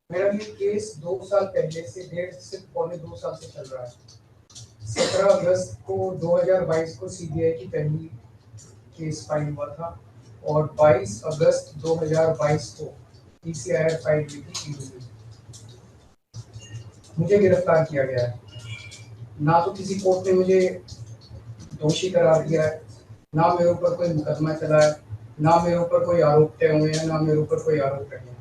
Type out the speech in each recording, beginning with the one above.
मेरा ये केस 2 साल पहले से 1.5 से 2 साल से चल रहा है। 17 अगस्त को 2022 को सीबीआई की पहली केस फाइल हुआ था और 22 अगस्त 2022 को पीसीआर फाइल हुई थी ईडी। मुझे गिरफ्तार किया गया है। ना तो किसी कोर्ट ने मुझे दोषी करार दिया है, ना मेरे ऊपर कोई मुकदमा चला है, ना मेरे ऊपर कोई आरोप तय हुए हैं, ना मेरे ऊपर कोई आरोप नहीं है।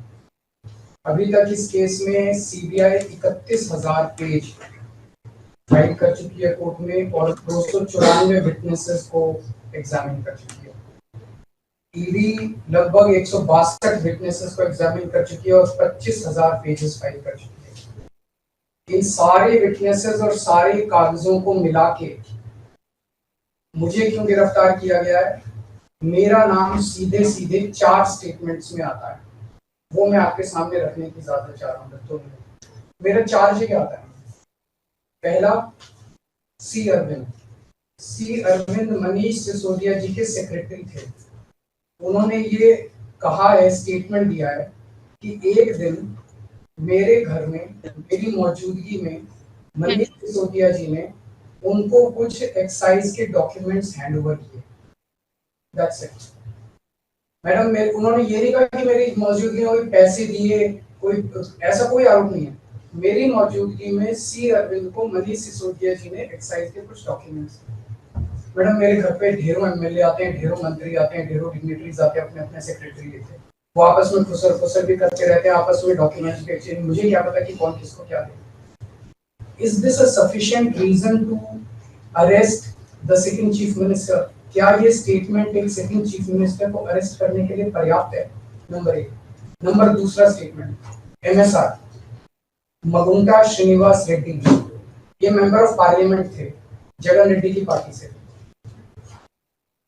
अभी तक इस केस में सीबीआई 31,000 पेज फाइल कर चुकी है कोर्ट में और 294 विटनेसेस को एग्जामिन कर चुकी है। ईडी लगभग 162 विटनेसेस को एग्जामिन कर चुकी है और 25,000 पेजेस फाइल कर चुकी है। इन सारे विटनेसेस और सारे कागजों को मिला के मुझे क्यों गिरफ्तार किया गया है? मेरा नाम सीधे सीधे 4 स्टेटमेंट्स में आता है, वो मैं आपके सामने रखने की इजाजत चाह रहा हूँ। तो मेरा चार्ज क्या आता है? पहला, सी अरविंद मनीष सिसोदिया जी के सेक्रेटरी थे। उन्होंने ये कहा है, स्टेटमेंट दिया है कि एक दिन मेरे घर में मेरी मौजूदगी में मनीष सिसोदिया जी ने उनको कुछ एक्साइज के डॉक्यूमेंट्स हैंड ओवर किए। That's it madam. उन्होंने ये नहीं कहा कि मेरी मौजूदगी में कोई पैसे दिए, कोई ऐसा कोई आरोप नहीं है। मेरी मौजूदगी में सी अरविंद को मनीष सिसोदिया जी ने एक्साइज के कुछ डॉक्यूमेंट्स। मैडम, मेरे घर पे ढेरों एमएलए आते हैं, ढेरों मंत्री आते हैं, ढेरों डिग्निटरीज आते हैं, अपने अपने सेक्रेटरी लेते हैं, वो आपस में खुसर भी करते रहते हैं, आपस में डॉक्यूमेंट्स भी एक्सचेंज। मुझे क्या पता कि कौन किसको क्या दे। Is this a sufficient reason to arrest the second chief minister? क्या ये स्टेटमेंट एक सेकंड चीफ मिनिस्टर को अरेस्ट करने के लिए पर्याप्त है? नंबर 1। नंबर दूसरा स्टेटमेंट, एमएसआर मगुंटा श्रीनिवास रेड्डी, ये मेंबर ऑफ पार्लियामेंट थे, जगन रेड्डी की पार्टी से।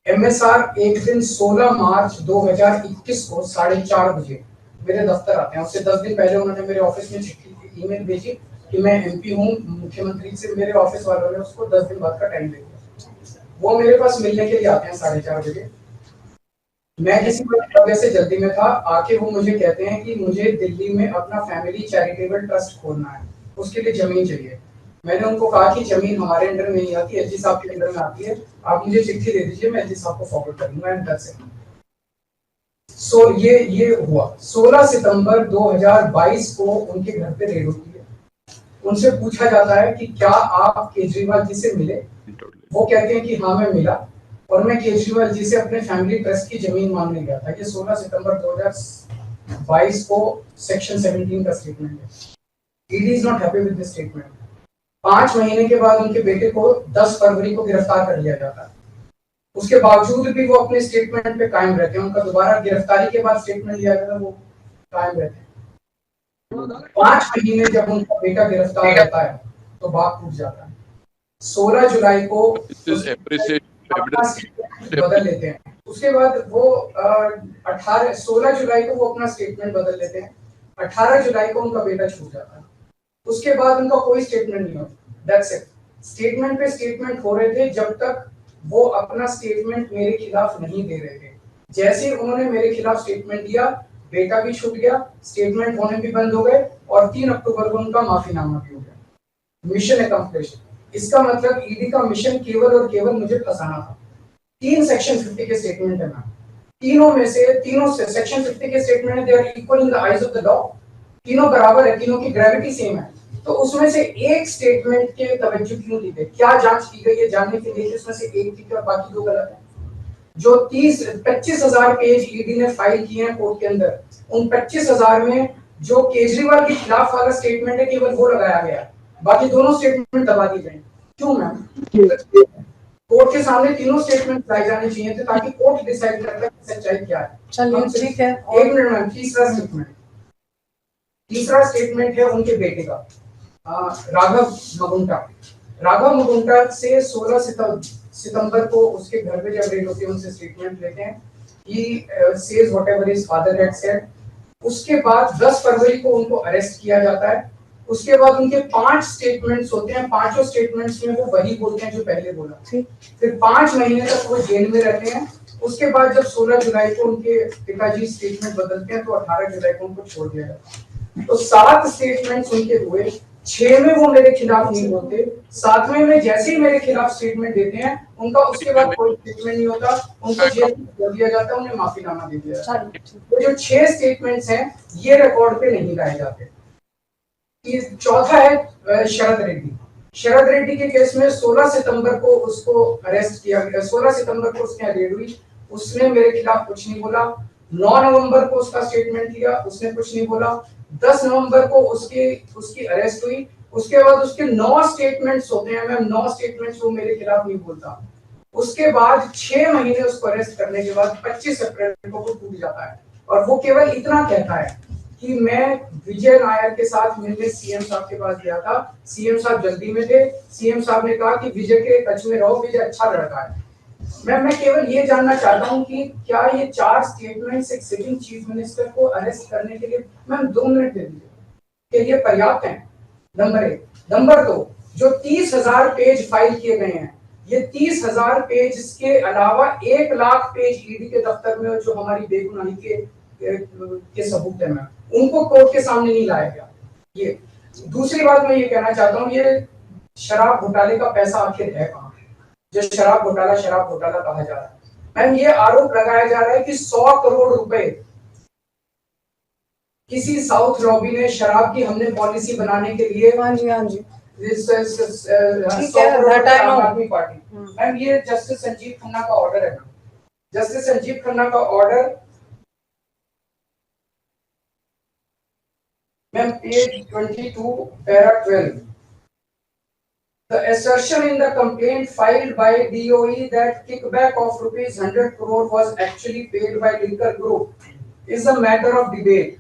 एमएसआर एक दिन 16 मार्च 2021 को 4:30 बजे मेरे दफ्तर आते हैं। उससे 10 दिन पहले उन्होंने मेरे ऑफिस में चिट्ठी ईमेल भेजी कि मैं एमपी हूँ, मुख्यमंत्री से मेरे ऑफिस वालों ने उसको 10 दिन बाद का टाइम दे दिया। वो मेरे पास मिलने के लिए आते हैं 4:30 बजे। मैं किसी वजह से जल्दी में था, आके वो मुझे कहते हैं कि मुझे दिल्ली में अपना फैमिली चैरिटेबल ट्रस्ट खोलना है, उसके लिए जमीन चाहिए। मैंने उनको कहा कि जमीन हमारे अंडर में नहीं आती, एलजी साहब के अंडर में आती है, आप मुझे चिट्ठी दे दीजिए, मैं एलजी साहब को फॉरवर्ड कर दूंगा एंड दैट्स इट। सो ये हुआ। 16 सितंबर 2022 को उनके घर पे रेड होती है। उनसे पूछा जाता है कि क्या आप केजरीवाल जी से मिले? वो कहते हैं कि हाँ मैं मिला और मैं केजरीवाल जी से अपने फैमिली ट्रस्ट की जमीन मांगने गया था। ये 16 सितंबर 2022 को सेक्शन 17 का स्टेटमेंट है। ED is not happy with this statement. 5 महीने के बाद उनके बेटे को 10 फरवरी को गिरफ्तार कर लिया जाता है। उसके बावजूद भी वो अपने स्टेटमेंट पे कायम रहते हैं। उनका दोबारा गिरफ्तारी के बाद स्टेटमेंट लिया गया, वो कायम रहते हैं। 5 महीने जब उनका बेटा गिरफ्तार रहता है तो बात टूट जाता है। 16 जुलाई को बदल लेते हैं। उसके बाद वो 16 जुलाई को वो अपना स्टेटमेंट बदल लेते हैं। 18 जुलाई को उनका बेटा छूट जाता है। उसके बाद उनका कोई स्टेटमेंट नहीं होता। That's it. स्टेटमेंट पे स्टेटमेंट हो रहे थे जब तक वो अपना स्टेटमेंट मेरे खिलाफ नहीं दे रहे थे। जैसे उन्होंने मेरे खिलाफ स्टेटमेंट दिया, बेटा भी छूट गया, स्टेटमेंट होने भी बंद हो गए और 3 अक्टूबर को उनका माफीनामा भी हो गया। Mission accomplished. इसका मतलब ईडी का मिशन केवल और केवल मुझे फंसाना था। 3 सेक्शन 50 के स्टेटमेंट है मैम। तीनों से सेक्शन 50 के स्टेटमेंट है, they are equal in the eyes of the law. तीनों बराबर है, तीनों की ग्रेविटी सेम है। तो उसमें से एक स्टेटमेंट के तवज्जो क्यों दी गई? क्या जांच की गई है जानने के लिए उसमें से एक ठीक है और बाकी 2 गलत है? जो 25,000 पेज ईडी ने फाइल किए हैं कोर्ट के अंदर, उन 25,000 में जो केजरीवाल के खिलाफ वाला स्टेटमेंट है केवल वो लगाया गया, बाकी दोनों स्टेटमेंट दबा दी गई। क्यों मैम? कोर्ट के सामने तीनों स्टेटमेंट लाए जाने चाहिए थे ताकि कोर्ट डिसाइड कर ले सच्चाई क्या है। चलिए ठीक है। 1 मिनट मैम। तीसरा स्टेटमेंट है उनके बेटे का, राघव मगुंटा से 16 सितंबर को उसके घर पे जब रेड होती है उनसे स्टेटमेंट लेते हैं। He says whatever his father had said। उसके बाद 10 फरवरी को उनको अरेस्ट किया जाता है। उसके बाद उनके 5 स्टेटमेंट्स होते हैं। पांचों स्टेटमेंट्स में वो वही बोलते हैं जो पहले बोला। फिर 5 महीने तक वो जेल में रहते हैं। उसके बाद जब 16 जुलाई को उनके पिताजी स्टेटमेंट बदलते हैं तो 18 जुलाई को उनको छोड़ दिया जाता है। तो 7 स्टेटमेंट्स उनके हुए, 6 में वो मेरे खिलाफ नहीं बोलते, 7वें में जैसे ही मेरे खिलाफ स्टेटमेंट देते हैं उनका उसके बाद कोई स्टेटमेंट नहीं होता, उनको जेल में डाल दिया जाता है, उन्हें माफीनामा दे दिया जाता है। तो जो 6 स्टेटमेंट्स हैं ये रिकॉर्ड पे नहीं लाए जाते। चौथा है शरद रेड्डी। शरद रेड्डी के केस में 16 सितंबर को उसको अरेस्ट किया गया, 16 सितंबर को उसकी रेड हुई, उसने मेरे खिलाफ कुछ नहीं बोला। 9 नवंबर को उसका स्टेटमेंट लिया, उसने कुछ नहीं बोला। 10 नवंबर को उसकी अरेस्ट हुई, उसके बाद उसके 9 स्टेटमेंट्स होते हैं मैम, 9 स्टेटमेंट्स वो मेरे खिलाफ नहीं बोलता। उसके बाद 6 महीने उसको अरेस्ट करने के बाद 25 अप्रैल को वो टूट जाता है और वो केवल इतना कहता है कि मैं विजय नायर के साथ मिलने सीएम साहब के पास गया था, सीएम साहब जल्दी में थे, सीएम साहब ने कहा कि विजय के टच में रहो, विजय अच्छा लड़का है। मैं केवल ये जानना चाहता हूँ कि क्या ये 4 स्टेटमेंट्स एक सिटिंग चीफ मिनिस्टर को अरेस्ट करने के लिए मैम 2 मिनट दे दीजिए, कि ये पर्याप्त है? नंबर 1। नंबर 2, जो 30,000 पेज फाइल किए गए हैं, ये 30,000 पेज के अलावा 1 लाख पेज ईडी के दफ्तर में जो हमारी बेगुनाही के सबूत है मैम, उनको कोर्ट के सामने नहीं लाया गया। ये दूसरी बात मैं ये कहना चाहता हूँ, ये शराब घोटाले का पैसा आखिर है कहाँ, जो शराब घोटाला कहा जा रहा है? मैम ये आरोप लगाया जा रहा है कि 100 करोड़ रुपए किसी साउथ लॉबी ने शराब की हमने पॉलिसी बनाने के लिए, हाँ जी 100 करोड़ आम आदमी पार्टी। मैम ये जस्टिस संजीव खन्ना का ऑर्डर है, जस्टिस संजीव खन्ना का order ma'am page 22 para 12। The assertion in the complaint filed by DOE that kickback of rupees 100 crore was actually paid by Liquor Group is a matter of debate.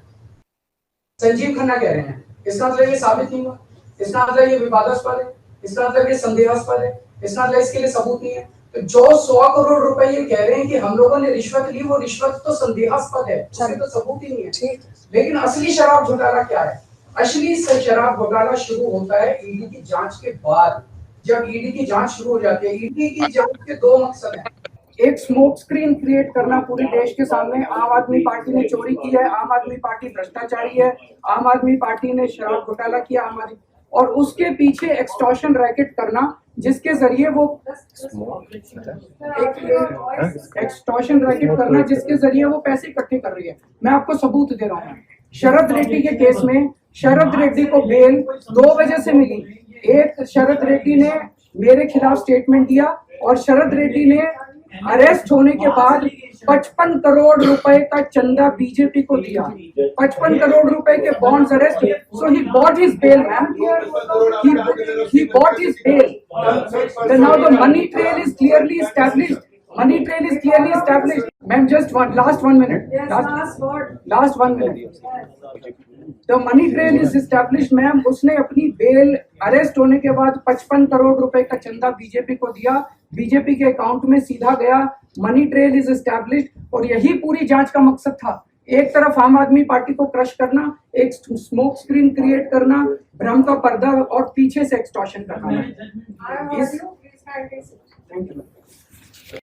Sanjeev Khanna कह रहे हैं, इसका मतलब ये साबित नहीं हुआ, इसका मतलब ये विवादास्पद है, इसका मतलब ये संदेहास्पद है, इसका मतलब इसके लिए सबूत नहीं है। तो जो 100 करोड़ रुपए ये कह रहे हैं कि हम लोगों ने रिश्वत ली, वो रिश्वत तो संदेहास्पद है, उसमें तो सबूत ही नहीं है। लेकिन असली शराब घोटाला क्या है? असली शराब घोटाला शुरू होता है ईडी की जांच के बाद। जब ईडी की जांच शुरू हो जाती है, ईडी की जांच के 2 मकसद हैं। एक स्मोक स्क्रीन क्रिएट करना पूरे देश के सामने, आम आदमी पार्टी ने चोरी की है, आम आदमी पार्टी भ्रष्टाचारी है, आम आदमी पार्टी ने शराब घोटाला किया, और उसके पीछे एक्सटॉर्शन रैकेट करना जिसके जरिए वो एक्सटॉर्शन रैकेट करना जिसके जरिए वो पैसे इकट्ठे कर रही है। मैं आपको सबूत दे रहा हूँ। शरद रेड्डी के केस में शरद रेड्डी को बेल 2 वजह से मिली। एक, शरद रेड्डी ने मेरे खिलाफ स्टेटमेंट दिया और शरद रेड्डी ने अरेस्ट होने के बाद 55 करोड़ रुपए का चंदा बीजेपी को दिया, 55 करोड़ रुपए के bonds arrest. So he bought his bail ma'am, he bought his bail. Then now the money trail is clearly established. Money trail is clearly established. Ma'am, just last 1 minute. Last 1 minute. The money trail is established, ma'am. उसने अपनी bell arrest होने के बाद 55 करोड़ रुपए का चंदा BJP को दिया, बीजेपी के अकाउंट में सीधा गया। मनी ट्रेल इज एस्टैब्लिश्ड और यही पूरी जांच का मकसद था। एक तरफ आम आदमी पार्टी को क्रश करना, एक स्मोक स्क्रीन क्रिएट करना, भ्रम का पर्दा और पीछे से एक्सटॉर्शन करना। Thank you.